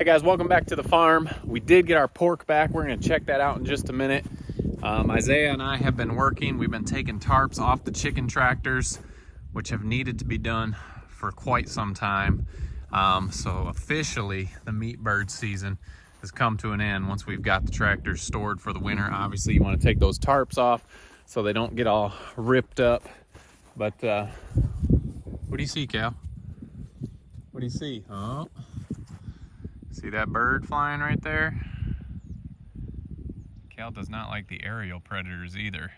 Hey guys, welcome back to the farm. We did get our pork back. We're gonna check that out in just a minute. Isaiah and I have been working. We've been taking tarps off the chicken tractors, which have needed to be done for quite some time. So officially the meat bird season has come to an end once we've got the tractors stored for the winter. Obviously you wanna take those tarps off so they don't get all ripped up. But what do you see, Cal? What do you see? Oh. See that bird flying right there? Cal does not like the aerial predators either.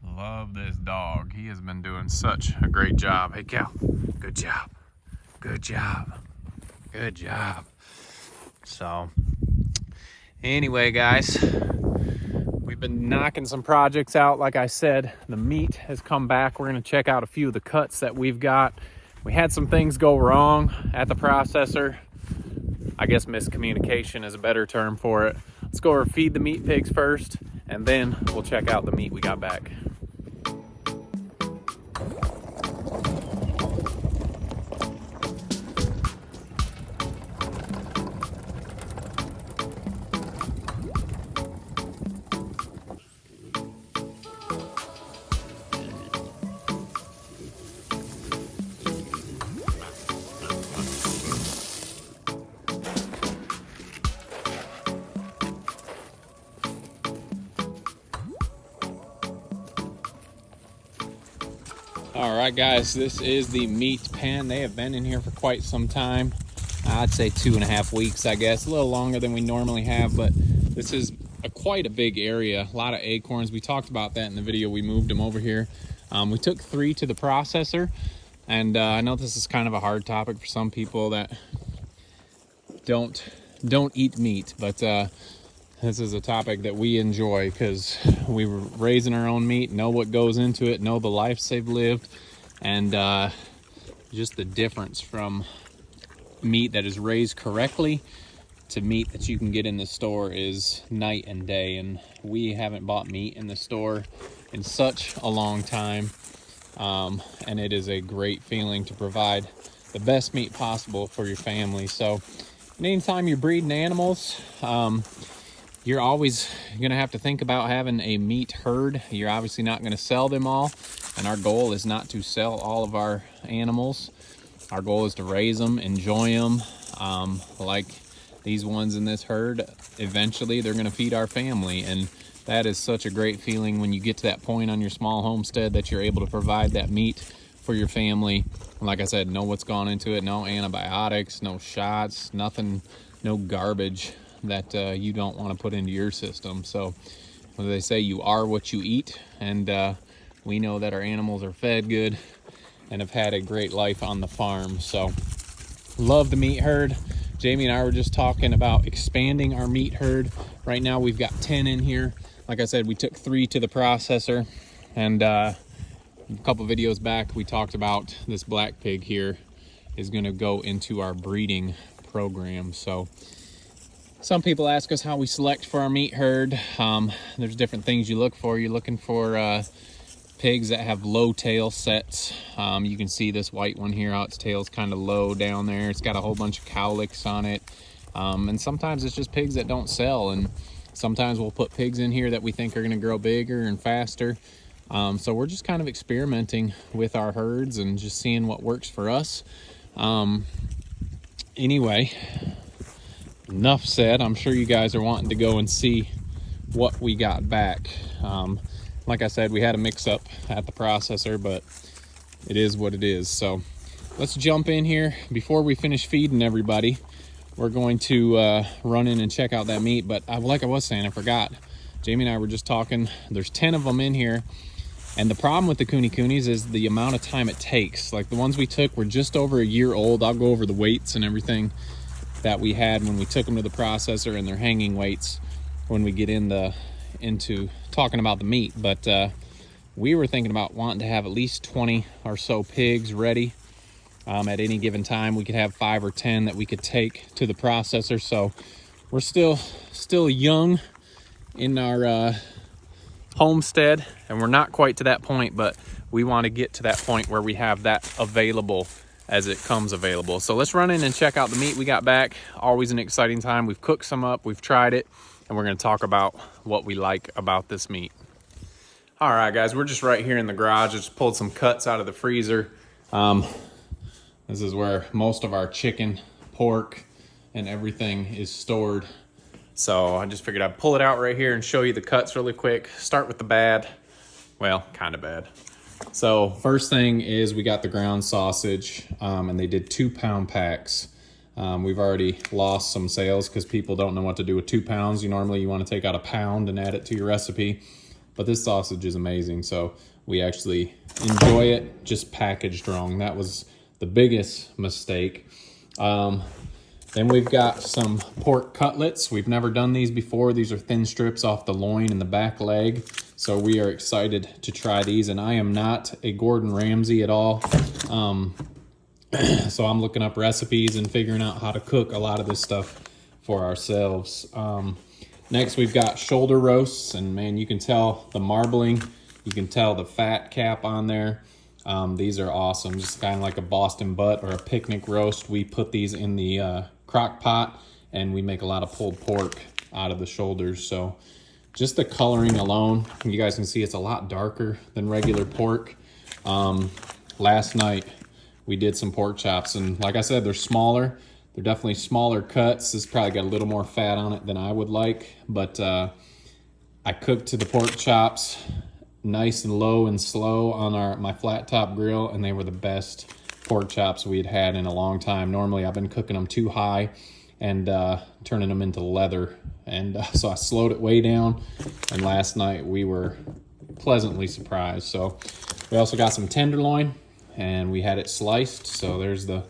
Love this dog. He has been doing such a great job. Hey Cal, good job. Good job. Good job. So, anyway guys, we've been knocking some projects out. Like I said, the meat has come back. We're gonna check out a few of the cuts that we've got. We had some things go wrong at the processor. I guess miscommunication is a better term for it. Let's go over feed the meat pigs first, and then we'll check out the meat we got back. All right guys, this is the meat pen. They have been in here for quite some time. I'd say 2.5 weeks, I guess. A little longer than we normally have, but this is quite a big area. A lot of acorns. We talked about that in the video. We moved them over here. We took 3 to the processor, and I know this is kind of a hard topic for some people that don't eat meat, but this is a topic that we enjoy because we were raising our own meat, know what goes into it, know the lives they've lived, and just the difference from meat that is raised correctly to meat that you can get in the store is night and day. And we haven't bought meat in the store in such a long time, and it is a great feeling to provide the best meat possible for your family. So anytime you're breeding animals, you're always gonna have to think about having a meat herd. You're obviously not gonna sell them all, and our goal is not to sell all of our animals. Our goal is to raise them, enjoy them, like these ones in this herd. Eventually they're gonna feed our family, and that is such a great feeling when you get to that point on your small homestead that you're able to provide that meat for your family. And like I said, know what's gone into it, no antibiotics, no shots, nothing, no garbage that you don't want to put into your system. So what they say, you are what you eat, and we know that our animals are fed good and have had a great life on the farm. So love the meat herd. Jamie and I were just talking about expanding our meat herd. Right now we've got 10 in here. Like I said, we took 3 to the processor, and a couple videos back we talked about this black pig here is going to go into our breeding program. So some people ask us how we select for our meat herd. There's different things you look for. You're looking for pigs that have low tail sets. You can see this white one here, how its tail's kind of low down there. It's got a whole bunch of cowlicks on it. And sometimes it's just pigs that don't sell. And sometimes we'll put pigs in here that we think are gonna grow bigger and faster. So we're just kind of experimenting with our herds and just seeing what works for us. Anyway, enough said. I'm sure you guys are wanting to go and see what we got back. Like I said, we had a mix-up at the processor, but it is what it is. So let's jump in here. Before we finish feeding everybody, we're going to run in and check out that meat. But like I was saying, I forgot. Jamie and I were just talking. There's 10 of them in here. And the problem with the Kunekunes is the amount of time it takes. Like the ones we took were just over a year old. I'll go over the weights and everything that we had when we took them to the processor, and their hanging weights when we get into talking about the meat. But we were thinking about wanting to have at least 20 or so pigs ready at any given time. We could have 5 or 10 that we could take to the processor. So we're still young in our homestead, and we're not quite to that point, but we want to get to that point where we have that available as it comes available. So let's run in and check out the meat we got back. Always an exciting time. We've cooked some up, we've tried it, and we're gonna talk about what we like about this meat. All right, guys, we're just right here in the garage. I just pulled some cuts out of the freezer. This is where most of our chicken, pork, and everything is stored. So I just figured I'd pull it out right here and show you the cuts really quick. Start with the bad. Well, kind of bad. So first thing is we got the ground sausage, and they did 2-pound packs. We've already lost some sales because people don't know what to do with 2 pounds. Normally you want to take out 1 pound and add it to your recipe. But this sausage is amazing, so we actually enjoy it just packaged wrong. That was the biggest mistake. Then we've got some pork cutlets. We've never done these before. These are thin strips off the loin and the back leg. So we are excited to try these, and I am not a Gordon Ramsay at all. So I'm looking up recipes and figuring out how to cook a lot of this stuff for ourselves. Next, we've got shoulder roasts, and man, you can tell the marbling, you can tell the fat cap on there. These are awesome, just kind of like a Boston butt or a picnic roast. We put these in the crock pot, and we make a lot of pulled pork out of the shoulders. So just the coloring alone, you guys can see it's a lot darker than regular pork. Last night, we did some pork chops, and like I said, they're smaller. They're definitely smaller cuts. This probably got a little more fat on it than I would like, but I cooked the pork chops nice and low and slow on my flat top grill, and they were the best pork chops we had in a long time. Normally I've been cooking them too high and turning them into leather, and so I slowed it way down, and last night we were pleasantly surprised. So we also got some tenderloin, and we had it sliced. So there's the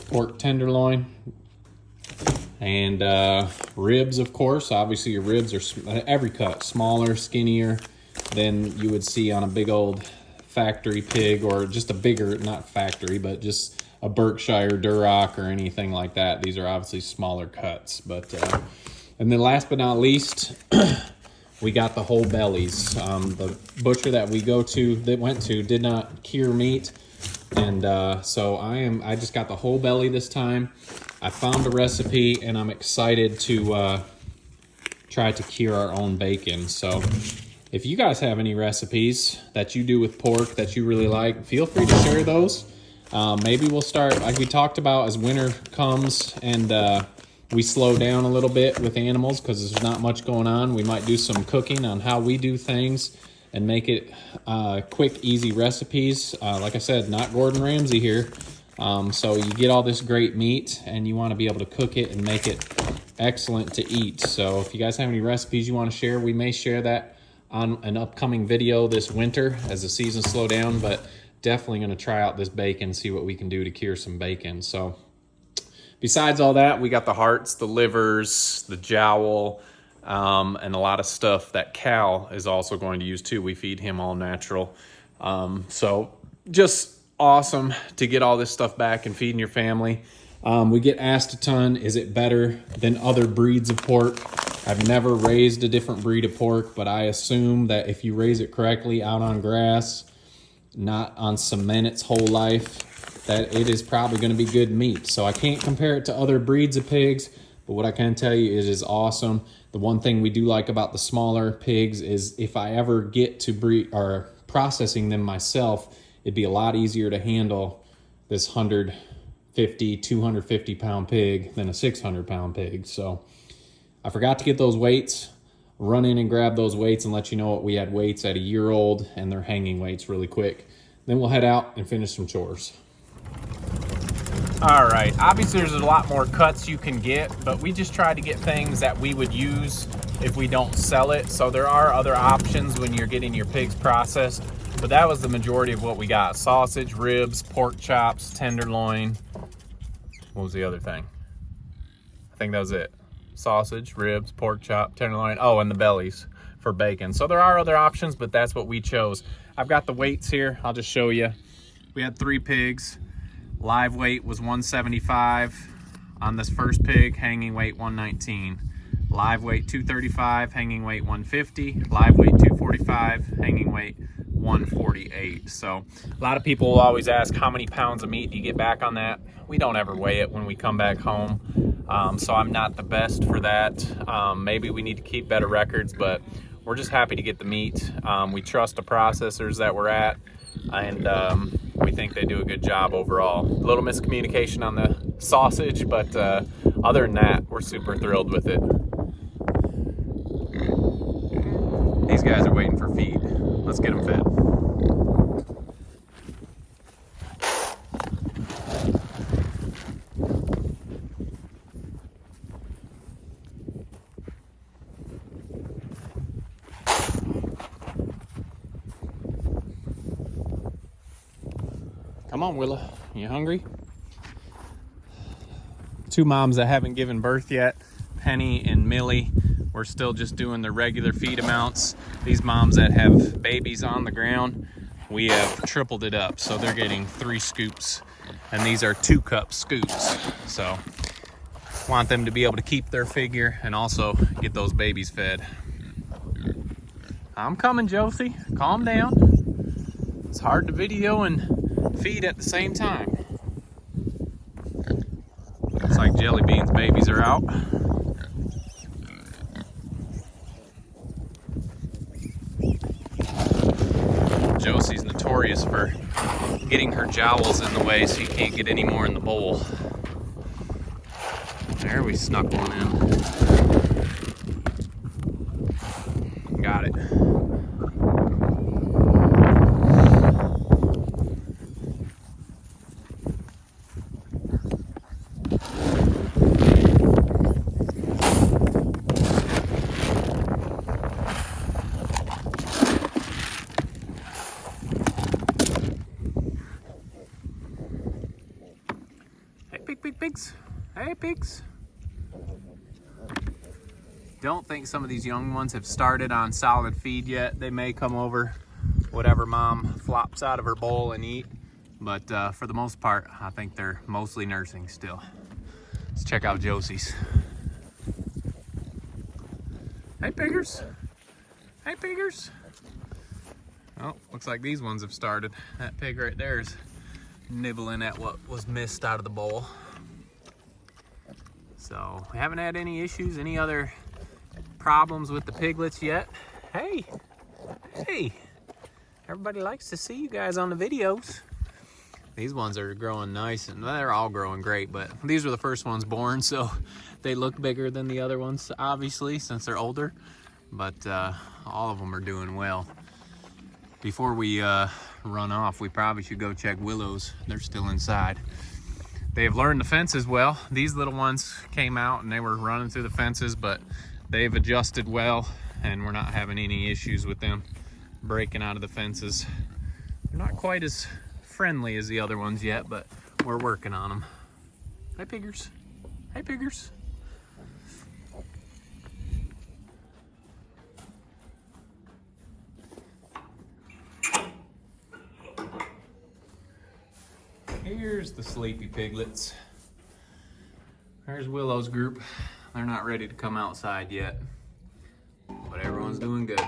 pork tenderloin, and ribs, of course. Obviously your ribs are every cut smaller, skinnier than you would see on a big old factory pig, or just a bigger, not factory, but just a Berkshire Duroc or anything like that. These are obviously smaller cuts. But and then last but not least, we got the whole bellies. The butcher that went to did not cure meat, and so I just got the whole belly this time. I found a recipe, and I'm excited to try to cure our own bacon. So if you guys have any recipes that you do with pork that you really like, feel free to share those. Maybe we'll start, like we talked about, as winter comes and we slow down a little bit with animals because there's not much going on. We might do some cooking on how we do things and make it quick, easy recipes. Like I said, not Gordon Ramsay here. So you get all this great meat, and you want to be able to cook it and make it excellent to eat. So if you guys have any recipes you want to share, we may share that on an upcoming video this winter as the season slow down, but definitely going to try out this bacon, see what we can do to cure some bacon. So besides all that, we got the hearts, the livers, the jowl, and a lot of stuff that Cal is also going to use too. We feed him all natural. So just awesome to get all this stuff back and feeding your family. We get asked a ton, is it better than other breeds of pork? I've never raised a different breed of pork, but I assume that if you raise it correctly out on grass, not on cement its whole life, that it is probably going to be good meat. So I can't compare it to other breeds of pigs, but what I can tell you is it is awesome. The one thing we do like about the smaller pigs is if I ever get to breed or processing them myself, it'd be a lot easier to handle this 150, 250 pound pig than a 600 pound pig. So I forgot to get those weights. Run in and grab those weights and let you know what we had weights at a year old, and they're hanging weights really quick. Then we'll head out and finish some chores. All right, obviously there's a lot more cuts you can get, but we just tried to get things that we would use if we don't sell it. So there are other options when you're getting your pigs processed, but that was the majority of what we got. Sausage, ribs, pork chops, tenderloin. What was the other thing? I think that was it. Sausage, ribs, pork chop, tenderloin, oh, and the bellies for bacon. So there are other options, but that's what we chose. I've got the weights here. I'll just show you. We had 3 pigs. Live weight was 175 on this first pig, hanging weight 119. Live weight 235, hanging weight 150. Live weight 245, hanging weight 148. So a lot of people will always ask, how many pounds of meat do you get back on that? We don't ever weigh it when we come back home. So I'm not the best for that. Maybe we need to keep better records, but we're just happy to get the meat. We trust the processors that we're at, and we think they do a good job overall. A little miscommunication on the sausage, but other than that, we're super thrilled with it. These guys are waiting for feed. Let's get them fed. Come on, Willa. You hungry? Two moms that haven't given birth yet, Penny and Millie. We're still just doing the regular feed amounts. These moms that have babies on the ground, we have tripled it up. So they're getting 3 scoops, and these are 2-cup scoops. So want them to be able to keep their figure and also get those babies fed. I'm coming, Josie. Calm down. It's hard to video and feed at the same time. Looks like Jelly Bean's babies are out. Josie's notorious for getting her jowls in the way so you can't get any more in the bowl. There, we snuck one in. Got it. Pigs. Hey, pigs. Don't think some of these young ones have started on solid feed yet. They may come over whatever mom flops out of her bowl and eat, but for the most part, I think they're mostly nursing still. Let's check out Josie's. Hey, piggers. Hey, piggers. Oh, looks like these ones have started. That pig right there is nibbling at what was missed out of the bowl. So we haven't had any issues, any other problems with the piglets yet. Hey, hey, everybody likes to see you guys on the videos. These ones are growing nice, and they're all growing great, but these were the first ones born, so they look bigger than the other ones, obviously, since they're older, but all of them are doing well. Before we run off, we probably should go check Willow's. They're still inside. They have learned the fences well. These little ones came out and they were running through the fences, but they've adjusted well, and we're not having any issues with them breaking out of the fences. They're not quite as friendly as the other ones yet, but we're working on them. Hey, piggers. Hey, piggers. Here's the sleepy piglets. There's Willow's group. They're not ready to come outside yet, but everyone's doing good.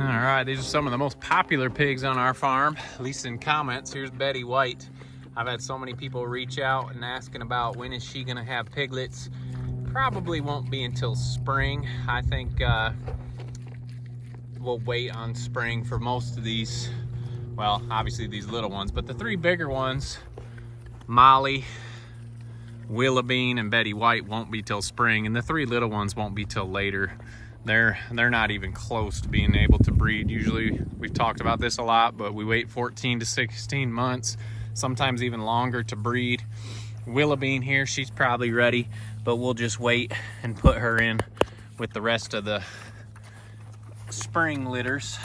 All right, these are some of the most popular pigs on our farm, at least in comments. Here's Betty White. I've had so many people reach out and asking about when is she gonna have piglets. Probably won't be until spring. I think we'll wait on spring for most of these. Well, obviously these little ones, but the 3 bigger ones, Molly, Willa Bean, and Betty White, won't be till spring, and the 3 little ones won't be till later. they're not even close to being able to breed. Usually, we've talked about this a lot, but we wait 14 to 16 months, sometimes even longer, to breed. Willoughbean here, she's probably ready, but we'll just wait and put her in with the rest of the spring litters.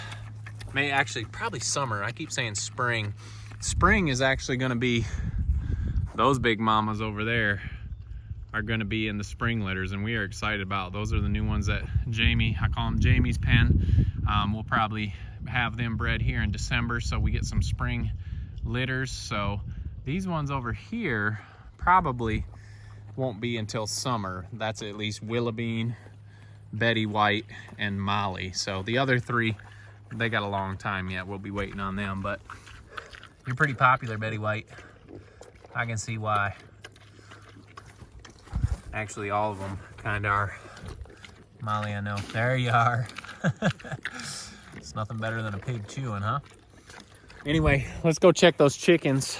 Probably summer. I keep saying spring. Spring is actually going to be, those big mamas over there are going to be in the spring litters, and we are excited about. Those are the new ones that Jamie, I call them Jamie's pen. We'll probably have them bred here in December, so we get some spring litters. So these ones over here probably won't be until summer. That's at least Willoughbean, Betty White, and Molly. So the other three, they got a long time yet. We'll be waiting on them, but you're pretty popular, Betty White. I can see why. Actually, all of them kind of are. Molly, I know. There you are. It's nothing better than a pig chewing, huh? Anyway, let's go check those chickens,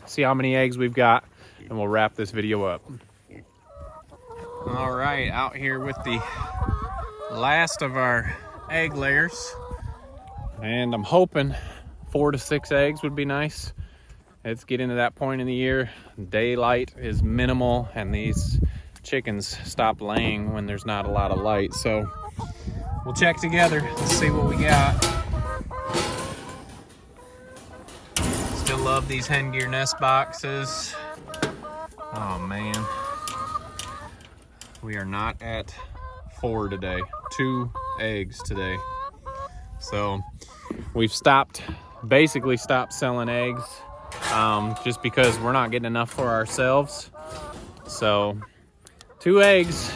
see how many eggs we've got, and we'll wrap this video up. All right, out here with the last of our egg layers. And I'm hoping 4 to 6 eggs would be nice. It's getting to that point in the year. Daylight is minimal, and these chickens stop laying when there's not a lot of light. So we'll check together. Let's see what we got. Still love these Hen Gear nest boxes. Oh man. We are not at 4 today. 2 eggs today. So we've basically stopped selling eggs just because we're not getting enough for ourselves. So 2 eggs.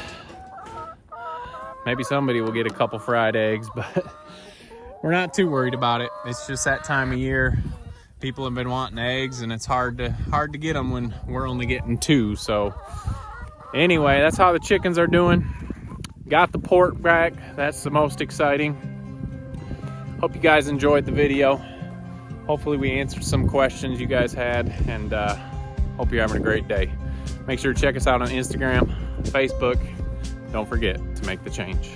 Maybe somebody will get a couple fried eggs, but we're not too worried about it. It's just that time of year. People have been wanting eggs, and it's hard to get them when we're only getting 2. So anyway, that's how the chickens are doing. Got the pork back. That's the most exciting. Hope you guys enjoyed the video. Hopefully we answered some questions you guys had, and hope you're having a great day. Make sure to check us out on Instagram, Facebook. Don't forget to make the change.